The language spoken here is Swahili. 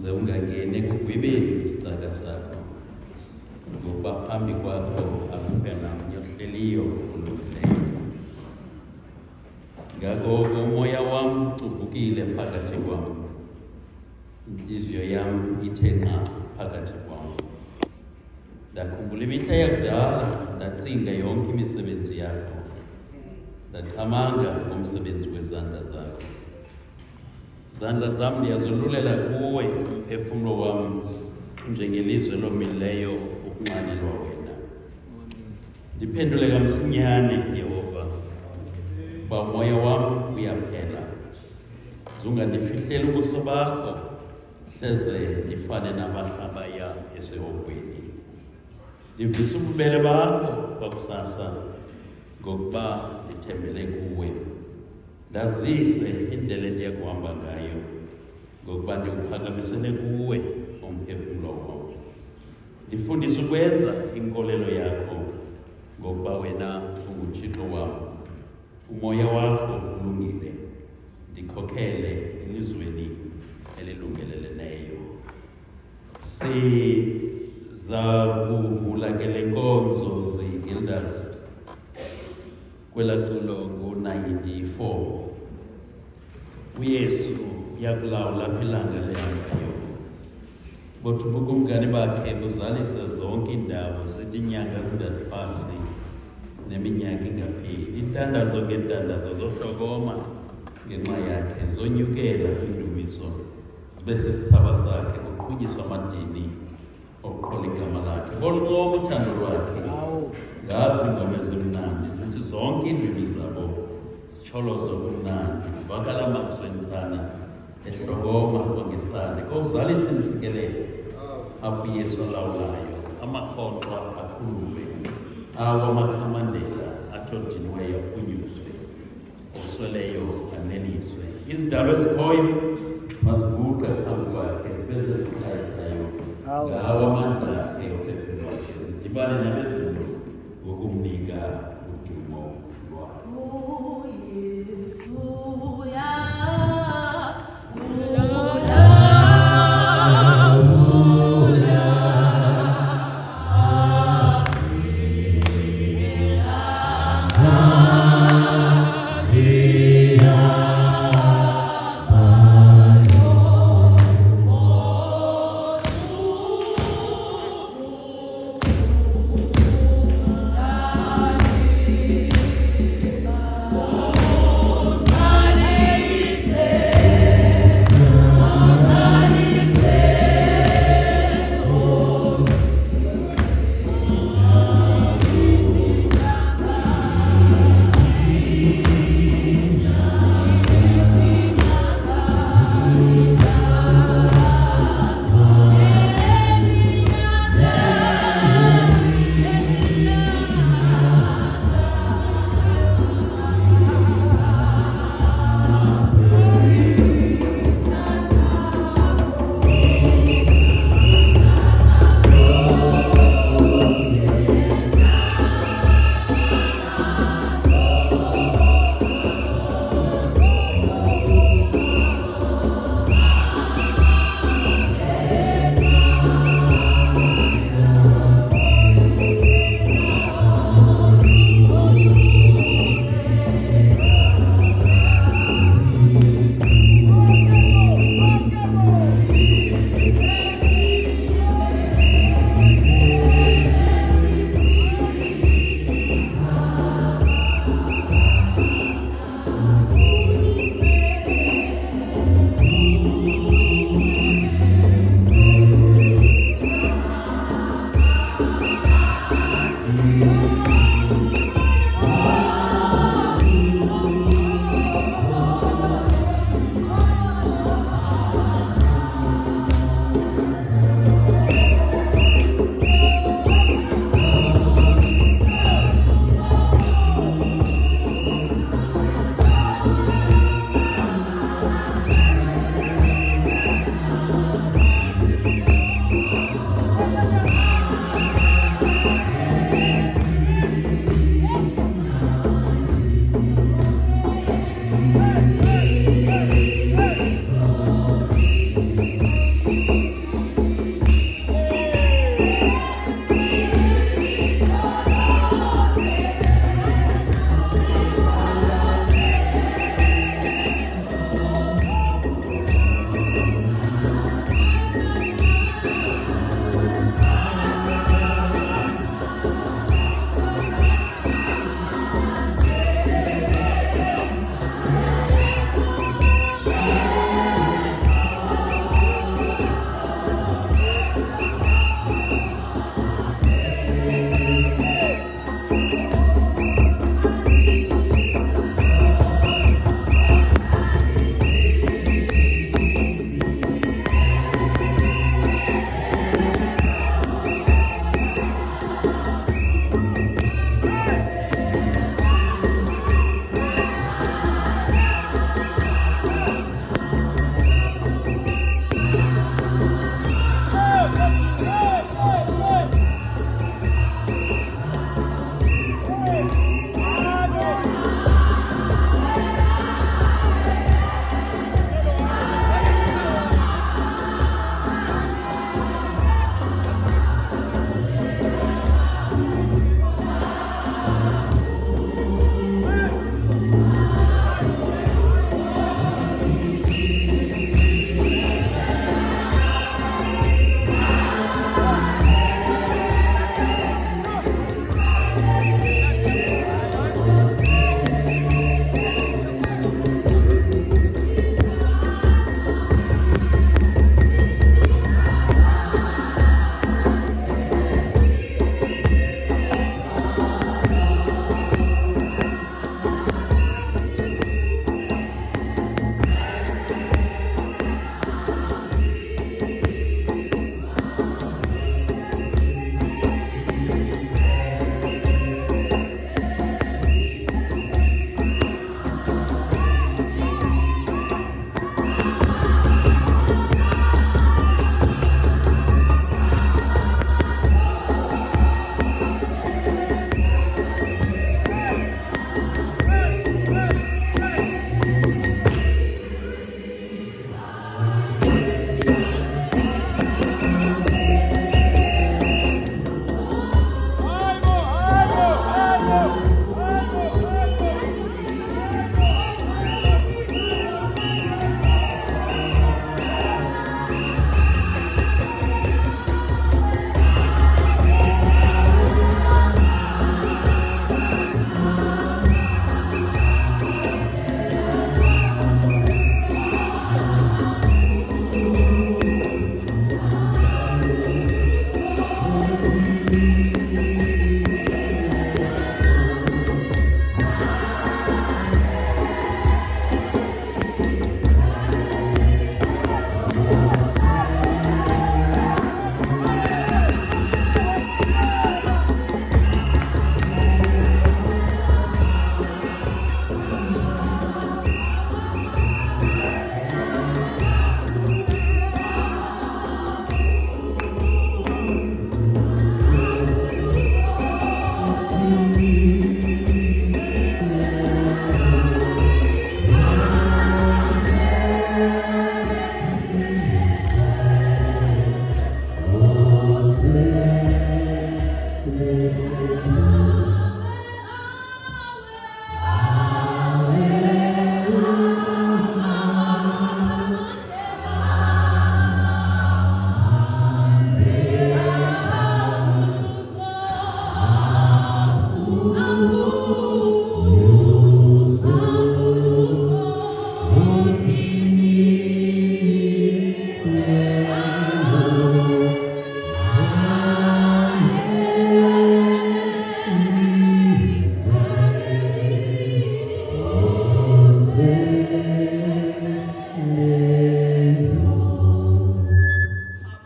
uze ungangeni ekugwibeni isicaka sakho, ngokuba phambi kwakho akukho namnye ohleliyo olungileyo. Ngako umoya wam ucubhukile phakathi kwam, intliziyo yam ithe nqa phakathi kwam. Ndakhumbula imihla yakudala, ndacinga yonke imisebenzi yakho, ndacamanga ngomsebenzi wezandla zakho. Izandla zam ndiyazolulela kuwe, umphefumlo wam unjengelizwe lomileyo ukunxanelwa wena. Ndiphendule kamsinyane, Yehova, uba umoya wam uyaphela. Zungandifihleli ubuso bakho, hleze ndifane nabahlabaya esehogweni. Ndivisa ububele bakho kwakusasa, ngokuba ndithembele kuwe. Ndazise indlela endiya kuhamba ngayo, ngokuba ndikuphakamisele kuwe umphefumlo wam. Ndifundise ukwenza inkolelo yakho, ngokuba wena unguThixo wam. Umoya wakho ulungile, ndikhokhele elizweni elilungeleleneyo. Siza kuvula ke le nkonzo ziGildas kwelaculo ngo-94. uYesu uyakulawula apha ilanga lihambayo. Bothi ubukumkani bakhe buzalise zonke iindawo, zithi inyanga zingathwasi neminyaka ingapheli. Intandazo ngeentandazo zohlokoma ngenxa yakhe, zonyukela indumiso, zibe sesithaba sakhe, kuqhunyiswa amadini okuqhola igama lakhe. Boluncoma uthando lwakhe, ngazi ingoma ezimnandi, zithi zonke iindwimi zabo zitsholoza ubumnandi. Kuvakala amazwi entsana ehlokoma kwangesandi, kozalisa intsikelelo apho uYesu alawulayo. Amakhoxwa akhululwe, awo amakhamandela athi odiniweyo aphunyuzwe, osweleyo aneliswe. Izidalwa ezikhoyo maziguqe phambi kwakhe, zibe zezikhayisayo ngawo amandla akhe ophefumlo wakhe, zidibane nabezulu ngokumnika udumo lwakhe.